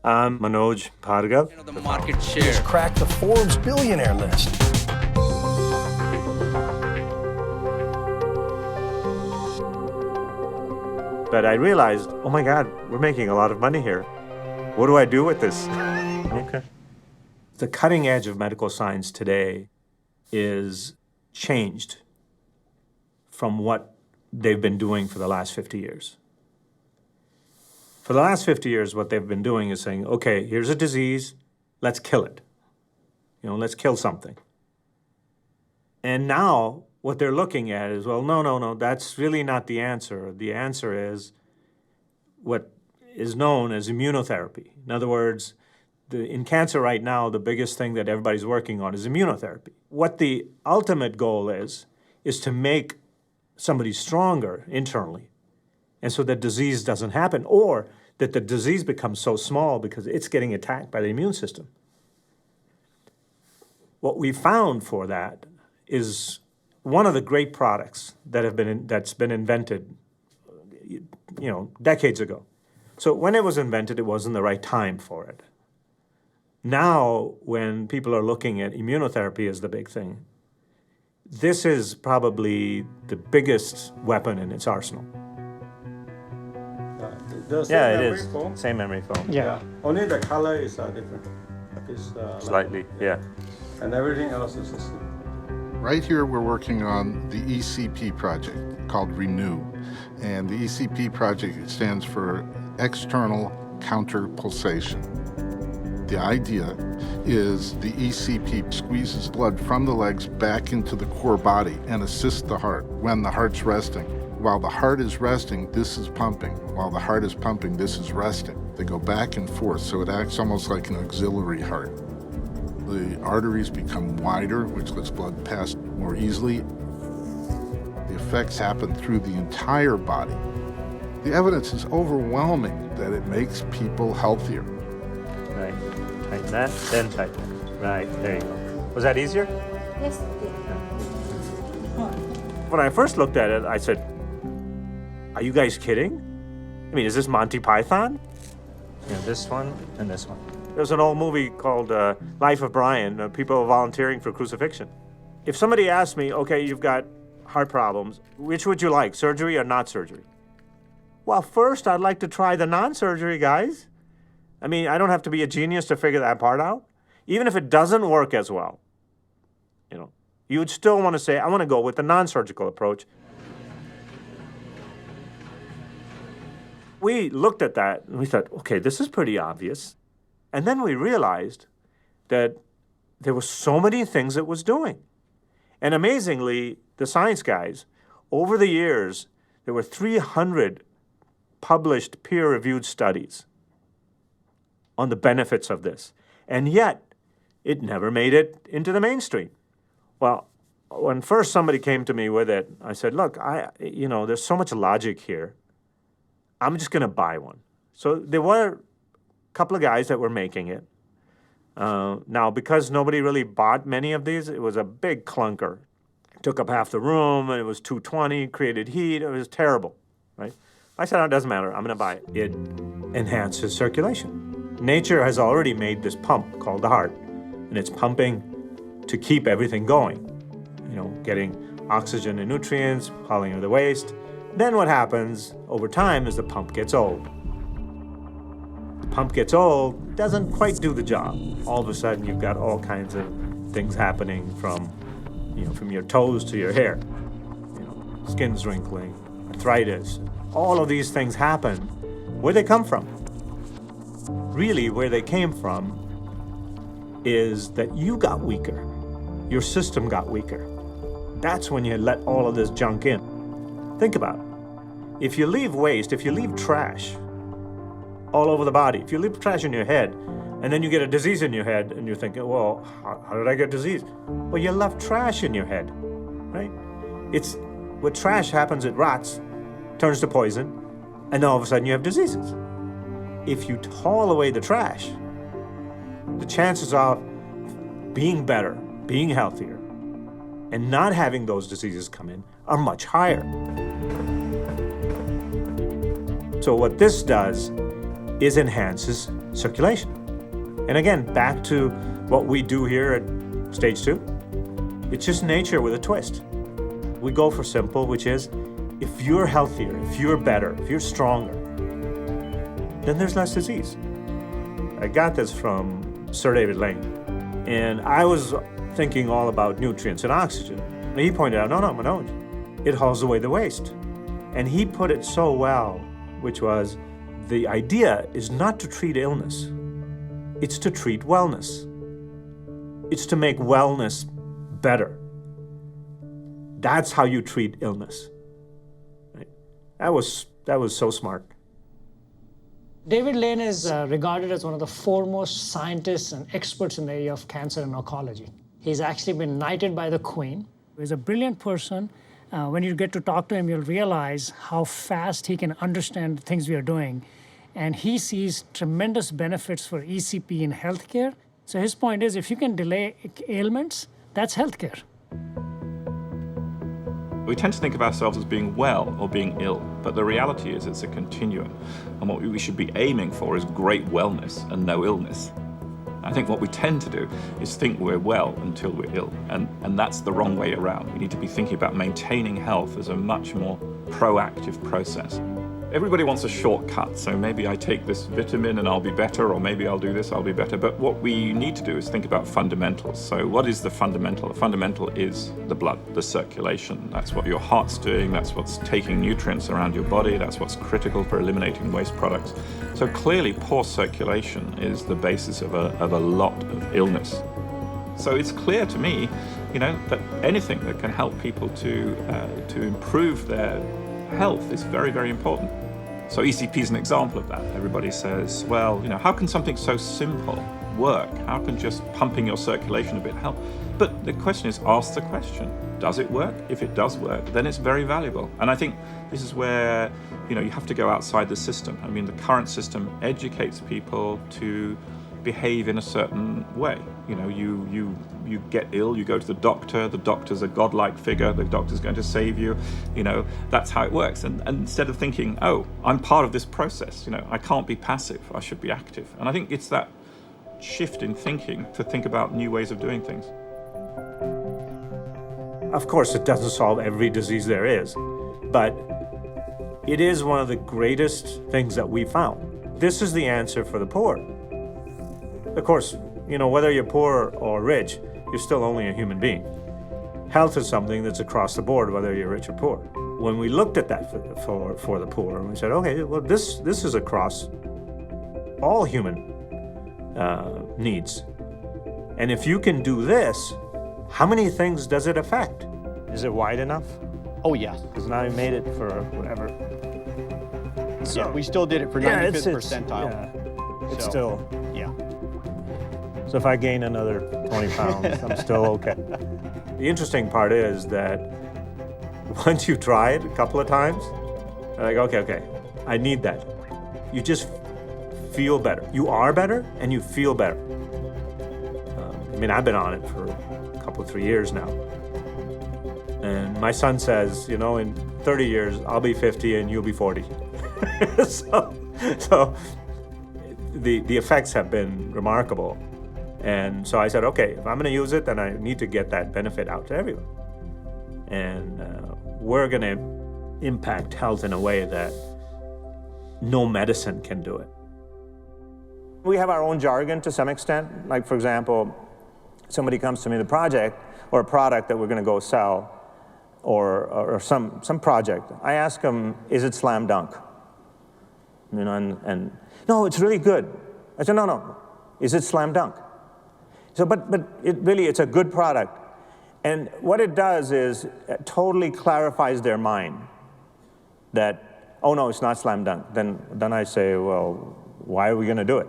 I'm Manoj Bhargav. The market share. He's cracked the Forbes billionaire list. But I realized, oh my God, we're making a lot of money here. What do I do with this? Okay. The cutting edge of medical science today is changed from what they've been doing for the last 50 years. For the last 50 years, what they've been doing is saying, okay, here's a disease, let's kill it. Let's kill something. And now what they're looking at is, well, no, that's really not the answer. The answer is what is known as immunotherapy. In other words, in cancer right now, the biggest thing that everybody's working on is immunotherapy. What the ultimate goal is to make somebody stronger internally, and so that disease doesn't happen, or that the disease becomes so small because it's getting attacked by the immune system. What we found for that is one of the great products that's been invented, decades ago. So when it was invented, it wasn't the right time for it. Now, when people are looking at immunotherapy as the big thing, this is probably the biggest weapon in its arsenal. It is. Foam? Same memory foam. Yeah. Only the color is different. It's, Slightly, yeah. And everything else is the same. Right here, we're working on the ECP project called Renew. And the ECP project stands for External Counter Pulsation. The idea is the ECP squeezes blood from the legs back into the core body and assists the heart when the heart's resting. While the heart is resting, this is pumping. While the heart is pumping, this is resting. They go back and forth, so it acts almost like an auxiliary heart. The arteries become wider, which lets blood pass more easily. The effects happen through the entire body. The evidence is overwhelming that it makes people healthier. Right. Tighten that, then tighten it. Right, there you go. Was that easier? Yes. When I first looked at it, I said, are you guys kidding? I mean, is this Monty Python? This one and this one. There's an old movie called Life of Brian, people volunteering for crucifixion. If somebody asked me, okay, you've got heart problems, which would you like, surgery or not surgery? Well, first, I'd like to try the non-surgery, guys. I mean, I don't have to be a genius to figure that part out. Even if it doesn't work as well, you would still want to say, I want to go with the non-surgical approach. We looked at that and we thought, okay, this is pretty obvious. And then we realized that there were so many things it was doing. And amazingly, the science guys, over the years, there were 300 published peer-reviewed studies on the benefits of this. And yet, it never made it into the mainstream. Well, when first somebody came to me with it, I said, look, there's so much logic here. I'm just going to buy one. So there were a couple of guys that were making it. Now, because nobody really bought many of these, it was a big clunker. It took up half the room, and it was 220, created heat. It was terrible, right? I said, it doesn't matter. I'm going to buy it. It enhances circulation. Nature has already made this pump called the heart, and it's pumping to keep everything going, getting oxygen and nutrients, hauling of the waste. Then what happens over time is the pump gets old. The pump gets old, it doesn't quite do the job. All of a sudden, you've got all kinds of things happening from your toes to your hair. Skin's wrinkling, arthritis. All of these things happen. Where they come from? Really, where they came from is that you got weaker. Your system got weaker. That's when you let all of this junk in. Think about it. If you leave waste, if you leave trash all over the body, if you leave trash in your head, and then you get a disease in your head, and you're thinking, well, how did I get disease? Well, you left trash in your head, right? What trash happens, it rots, turns to poison, and then all of a sudden you have diseases. If you haul away the trash, the chances of being better, being healthier, and not having those diseases come in are much higher. So what this does is enhances circulation. And again, back to what we do here at Stage 2. It's just nature with a twist. We go for simple, which is, if you're healthier, if you're better, if you're stronger, then there's less disease. I got this from Sir David Lane. And I was thinking all about nutrients and oxygen. And he pointed out, no, Manoj, it hauls away the waste. And he put it so well, which was, the idea is not to treat illness, it's to treat wellness. It's to make wellness better. That's how you treat illness. Right? That was so smart. David Lane is regarded as one of the foremost scientists and experts in the area of cancer and oncology. He's actually been knighted by the Queen. He's a brilliant person. When you get to talk to him, you'll realize how fast he can understand the things we are doing. And he sees tremendous benefits for ECP in healthcare. So his point is, if you can delay ailments, that's healthcare. We tend to think of ourselves as being well or being ill, but the reality is it's a continuum. And what we should be aiming for is great wellness and no illness. I think what we tend to do is think we're well until we're ill, and that's the wrong way around. We need to be thinking about maintaining health as a much more proactive process. Everybody wants a shortcut, so maybe I take this vitamin and I'll be better, or maybe I'll do this, I'll be better. But what we need to do is think about fundamentals. So what is the fundamental? The fundamental is the blood, the circulation. That's what your heart's doing, that's what's taking nutrients around your body, that's what's critical for eliminating waste products. So clearly poor circulation is the basis of a lot of illness. So it's clear to me, that anything that can help people to improve their health is very, very important. So ECP is an example of that. Everybody says, well, how can something so simple work? How can just pumping your circulation a bit help? But the question is, ask the question, does it work? If it does work, then it's very valuable. And I think this is where, you have to go outside the system. I mean, the current system educates people to behave in a certain way. You get ill, you go to the doctor's a godlike figure, the doctor's going to save you, that's how it works. And instead of thinking, oh, I'm part of this process, I can't be passive, I should be active. And I think it's that shift in thinking to think about new ways of doing things. Of course, it doesn't solve every disease there is, but it is one of the greatest things that we found. This is the answer for the poor. Of course, whether you're poor or rich, you're still only a human being. Health is something that's across the board, whether you're rich or poor. When we looked at that for the poor, we said, okay, well, this is across all human needs. And if you can do this, how many things does it affect? Is it wide enough? Oh, yes. Because now I made it for whatever. So, yeah, we still did it for 95th percentile. Yeah, it's So, still. Yeah. So if I gain another 20 pounds, I'm still okay. The interesting part is that once you try it a couple of times, you're like, okay, I need that. You just feel better. You are better and you feel better. I've been on it for a couple, 3 years now. And my son says, in 30 years, I'll be 50 and you'll be 40. so the effects have been remarkable. And so I said, okay, if I'm going to use it, then I need to get that benefit out to everyone. And we're going to impact health in a way that no medicine can do it. We have our own jargon to some extent. Like, for example, somebody comes to me with a project or a product that we're going to go sell or some project. I ask them, is it slam dunk? And no, it's really good. I said, no, is it slam dunk? So, but it's a good product. And what it does is it totally clarifies their mind that, oh no, it's not slam dunk. Then I say, well, why are we going to do it?